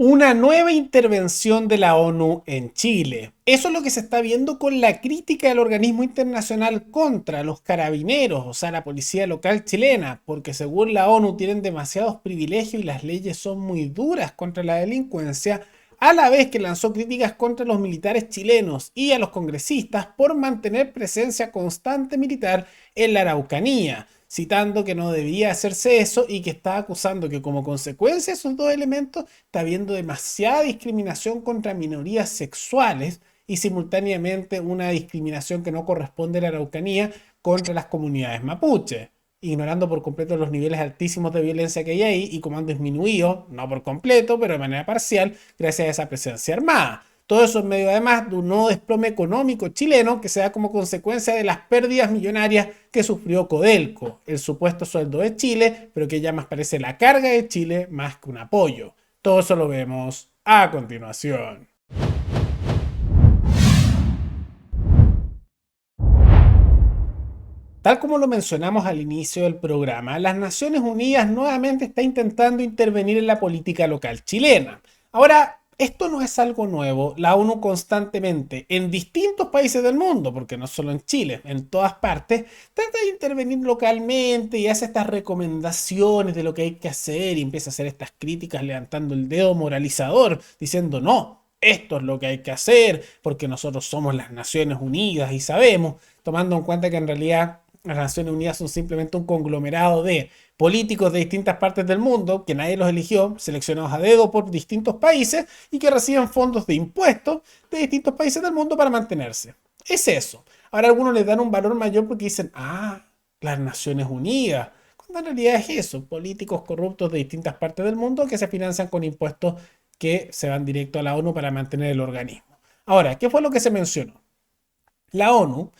Una nueva intervención de la ONU en Chile. Eso es lo que se está viendo con la crítica del organismo internacional contra los carabineros, o sea, la policía local chilena, porque según la ONU tienen demasiados privilegios y las leyes son muy duras contra la delincuencia, a la vez que lanzó críticas contra los militares chilenos y a los congresistas por mantener presencia constante militar en la Araucanía, citando que no debía hacerse eso y que está acusando que como consecuencia de esos dos elementos está habiendo demasiada discriminación contra minorías sexuales y simultáneamente una discriminación que no corresponde a la Araucanía contra las comunidades mapuche, ignorando por completo los niveles altísimos de violencia que hay ahí y cómo han disminuido, no por completo, pero de manera parcial, gracias a esa presencia armada. Todo eso en medio además de un nuevo desplome económico chileno que se da como consecuencia de las pérdidas millonarias que sufrió Codelco, el supuesto sueldo de Chile, pero que ya más parece la carga de Chile más que un apoyo. Todo eso lo vemos a continuación. Tal como lo mencionamos al inicio del programa, las Naciones Unidas nuevamente está intentando intervenir en la política local chilena. Ahora, esto no es algo nuevo. La ONU constantemente, en distintos países del mundo, porque no solo en Chile, en todas partes, trata de intervenir localmente y hace estas recomendaciones de lo que hay que hacer y empieza a hacer estas críticas levantando el dedo moralizador, diciendo no. Esto es lo que hay que hacer porque nosotros somos las Naciones Unidas y sabemos, tomando en cuenta que en realidad las Naciones Unidas son simplemente un conglomerado de políticos de distintas partes del mundo, que nadie los eligió, seleccionados a dedo por distintos países y que reciben fondos de impuestos de distintos países del mundo para mantenerse. Es eso. Ahora algunos les dan un valor mayor porque dicen, las Naciones Unidas. Cuando en realidad es eso, políticos corruptos de distintas partes del mundo que se financian con impuestos que se van directo a la ONU para mantener el organismo. Ahora, ¿qué fue lo que se mencionó? La ONU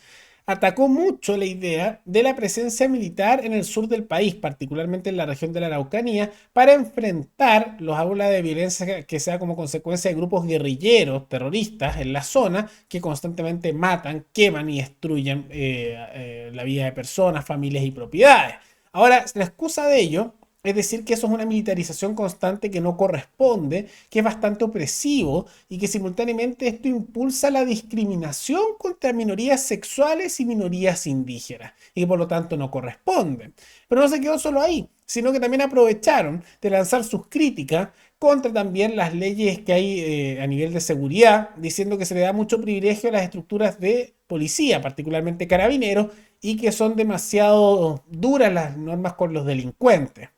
atacó mucho la idea de la presencia militar en el sur del país, particularmente en la región de la Araucanía, para enfrentar los aulas de violencia que sea como consecuencia de grupos guerrilleros, terroristas en la zona, que constantemente matan, queman y destruyen la vida de personas, familias y propiedades. Ahora, la excusa de ello es decir, que eso es una militarización constante que no corresponde, que es bastante opresivo y que simultáneamente esto impulsa la discriminación contra minorías sexuales y minorías indígenas y que por lo tanto no corresponde. Pero no se quedó solo ahí, sino que también aprovecharon de lanzar sus críticas contra también las leyes que hay a nivel de seguridad, diciendo que se le da mucho privilegio a las estructuras de policía, particularmente carabineros, y que son demasiado duras las normas con los delincuentes.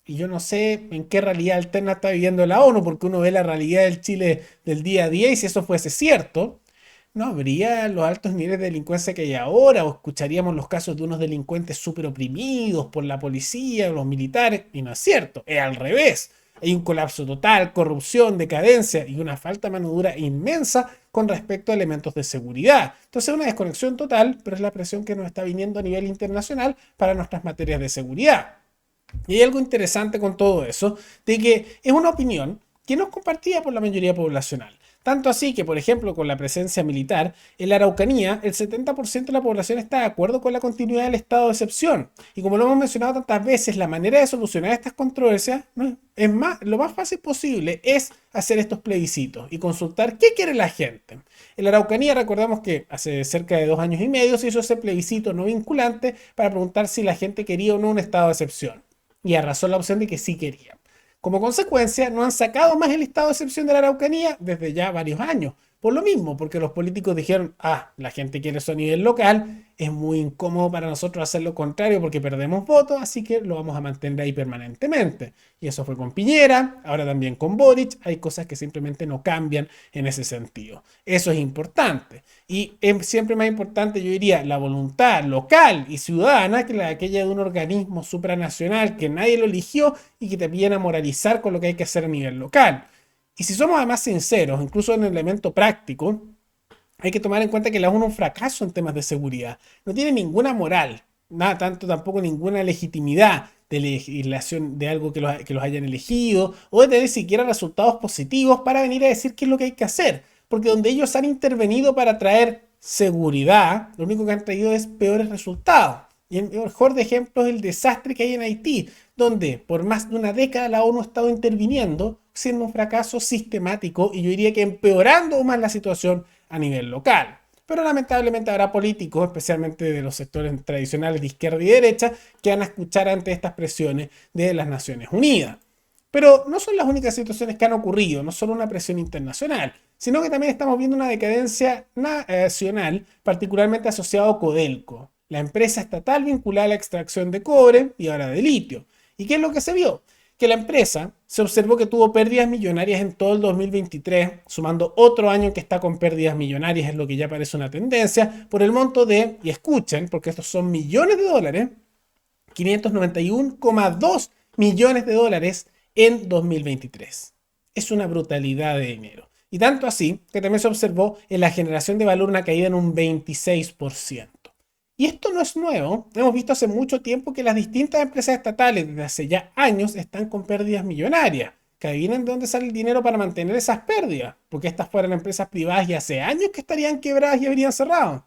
Y yo no sé en qué realidad alterna está viviendo la ONU, porque uno ve la realidad del Chile del día a día y si eso fuese cierto, no habría los altos niveles de delincuencia que hay ahora, o escucharíamos los casos de unos delincuentes súper oprimidos por la policía o los militares, y no es cierto, es al revés. Hay un colapso total, corrupción, decadencia y una falta de mano dura inmensa con respecto a elementos de seguridad. Entonces es una desconexión total, pero es la presión que nos está viniendo a nivel internacional para nuestras materias de seguridad. Y hay algo interesante con todo eso, de que es una opinión que no es compartida por la mayoría poblacional. Tanto así que, por ejemplo, con la presencia militar, en la Araucanía, el 70% de la población está de acuerdo con la continuidad del estado de excepción. Y como lo hemos mencionado tantas veces, la manera de solucionar estas controversias, ¿no? Es más, lo más fácil posible es hacer estos plebiscitos y consultar qué quiere la gente. En la Araucanía, recordamos que hace cerca de 2 años y medio se hizo ese plebiscito no vinculante para preguntar si la gente quería o no un estado de excepción y arrasó la opción de que sí quería. Como consecuencia, no han sacado más el estado de excepción de la Araucanía desde ya varios años. Por lo mismo, porque los políticos dijeron, la gente quiere eso a nivel local, es muy incómodo para nosotros hacer lo contrario porque perdemos votos, así que lo vamos a mantener ahí permanentemente. Y eso fue con Piñera, ahora también con Boric, hay cosas que simplemente no cambian en ese sentido. Eso es importante. Y es siempre más importante, yo diría, la voluntad local y ciudadana que la aquella de un organismo supranacional que nadie lo eligió y que te viene a moralizar con lo que hay que hacer a nivel local. Y si somos además sinceros, incluso en el elemento práctico, hay que tomar en cuenta que la ONU es un fracaso en temas de seguridad. No tiene ninguna moral, nada tanto tampoco ninguna legitimidad de legislación de algo que los hayan elegido o de tener siquiera resultados positivos para venir a decir qué es lo que hay que hacer. Porque donde ellos han intervenido para traer seguridad, lo único que han traído es peores resultados. Y el mejor de ejemplo es el desastre que hay en Haití, donde por más de una década la ONU ha estado interviniendo, siendo un fracaso sistemático y yo diría que empeorando aún más la situación a nivel local. Pero lamentablemente habrá políticos, especialmente de los sectores tradicionales de izquierda y derecha, que van a escuchar ante estas presiones de las Naciones Unidas. Pero no son las únicas situaciones que han ocurrido, no solo una presión internacional, sino que también estamos viendo una decadencia nacional, particularmente asociado a Codelco, la empresa estatal vinculada a la extracción de cobre y ahora de litio. ¿Y qué es lo que se vio? Que la empresa se observó que tuvo pérdidas millonarias en todo el 2023, sumando otro año que está con pérdidas millonarias, es lo que ya parece una tendencia, por el monto de, y escuchen, porque estos son millones de dólares, 591,2 millones de dólares en 2023. Es una brutalidad de dinero. Y tanto así que también se observó en la generación de valor una caída en un 26%. Y esto no es nuevo. Hemos visto hace mucho tiempo que las distintas empresas estatales desde hace ya años están con pérdidas millonarias. Que adivinen de dónde sale el dinero para mantener esas pérdidas. Porque estas fueran empresas privadas y hace años que estarían quebradas y habrían cerrado.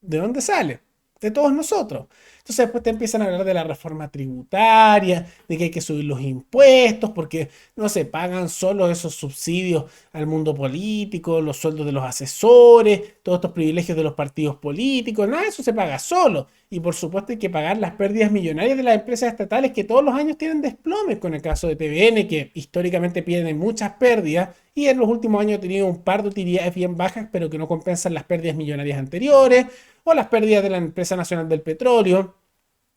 ¿De dónde sale? De todos nosotros. Entonces después te empiezan a hablar de la reforma tributaria, de que hay que subir los impuestos porque no se pagan solo esos subsidios al mundo político, los sueldos de los asesores, todos estos privilegios de los partidos políticos, nada de eso se paga solo. Y por supuesto hay que pagar las pérdidas millonarias de las empresas estatales que todos los años tienen desplomes, con el caso de TVN, que históricamente pierde muchas pérdidas y en los últimos años ha tenido un par de utilidades bien bajas, pero que no compensan las pérdidas millonarias anteriores, o las pérdidas de la empresa nacional del petróleo,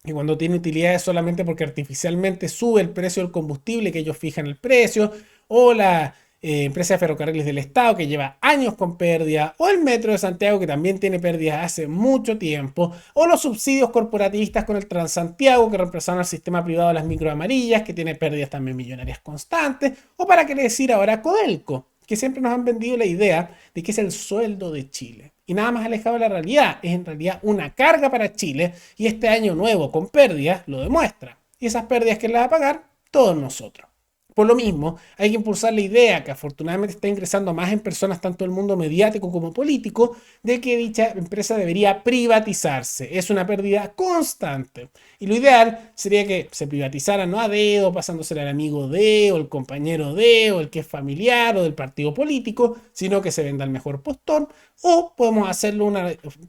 que cuando tiene utilidades solamente porque artificialmente sube el precio del combustible que ellos fijan el precio, o la empresa de ferrocarriles del Estado que lleva años con pérdida, o el Metro de Santiago que también tiene pérdidas hace mucho tiempo, o los subsidios corporativistas con el Transantiago que reemplazaron al sistema privado de las microamarillas que tiene pérdidas también millonarias constantes, o para qué decir ahora Codelco, que siempre nos han vendido la idea de que es el sueldo de Chile. Y nada más alejado de la realidad, es en realidad una carga para Chile y este año nuevo con pérdidas lo demuestra. Y esas pérdidas que las va a pagar todos nosotros. Por lo mismo, hay que impulsar la idea que afortunadamente está ingresando más en personas, tanto el mundo mediático como político, de que dicha empresa debería privatizarse. Es una pérdida constante. Y lo ideal sería que se privatizara no a dedo, pasándose al amigo de, o el compañero de, o el que es familiar, o del partido político, sino que se venda al mejor postor. O podemos hacerlo un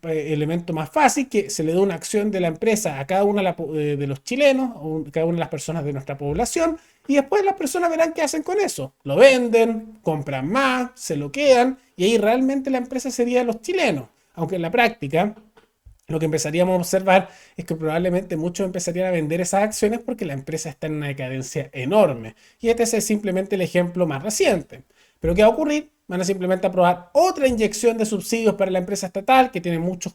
elemento más fácil, que se le dé una acción de la empresa a cada uno de los chilenos, o cada una de las personas de nuestra población, y después las personas verán qué hacen con eso. Lo venden, compran más, se lo quedan y ahí realmente la empresa sería de los chilenos. Aunque en la práctica lo que empezaríamos a observar es que probablemente muchos empezarían a vender esas acciones porque la empresa está en una decadencia enorme. Y este es simplemente el ejemplo más reciente. Pero ¿qué va a ocurrir? Van a simplemente aprobar otra inyección de subsidios para la empresa estatal que tiene muchos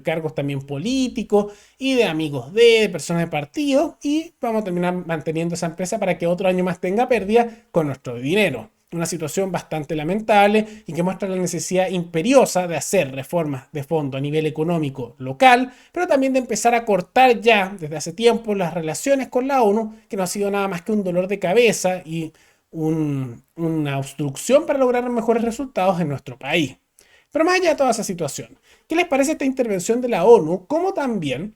cargos también políticos y de amigos de personas de partido y vamos a terminar manteniendo esa empresa para que otro año más tenga pérdida con nuestro dinero. Una situación bastante lamentable y que muestra la necesidad imperiosa de hacer reformas de fondo a nivel económico local, pero también de empezar a cortar ya desde hace tiempo las relaciones con la ONU, que no ha sido nada más que un dolor de cabeza y una obstrucción para lograr mejores resultados en nuestro país. Pero más allá de toda esa situación, ¿qué les parece esta intervención de la ONU, como también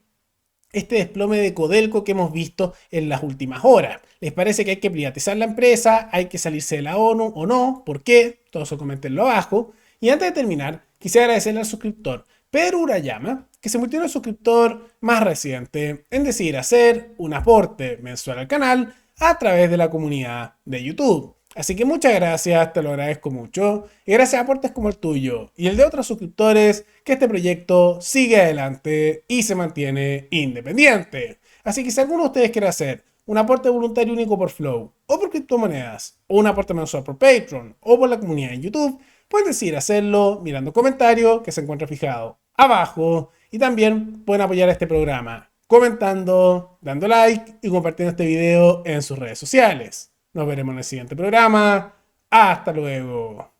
este desplome de Codelco que hemos visto en las últimas horas? ¿Les parece que hay que privatizar la empresa? ¿Hay que salirse de la ONU o no? ¿Por qué? Todo eso coméntenlo abajo. Y antes de terminar, quisiera agradecerle al suscriptor Pedro Urayama, que se convirtió en el suscriptor más reciente en decidir hacer un aporte mensual al canal a través de la comunidad de YouTube. Así que muchas gracias, te lo agradezco mucho. Y gracias a aportes como el tuyo y el de otros suscriptores, que este proyecto sigue adelante y se mantiene independiente. Así que si alguno de ustedes quiere hacer un aporte voluntario único por Flow, o por criptomonedas, o un aporte mensual por Patreon, o por la comunidad en YouTube, pueden decidir hacerlo mirando comentarios que se encuentra fijado abajo. Y también pueden apoyar este programa comentando, dando like y compartiendo este video en sus redes sociales. Nos veremos en el siguiente programa. Hasta luego.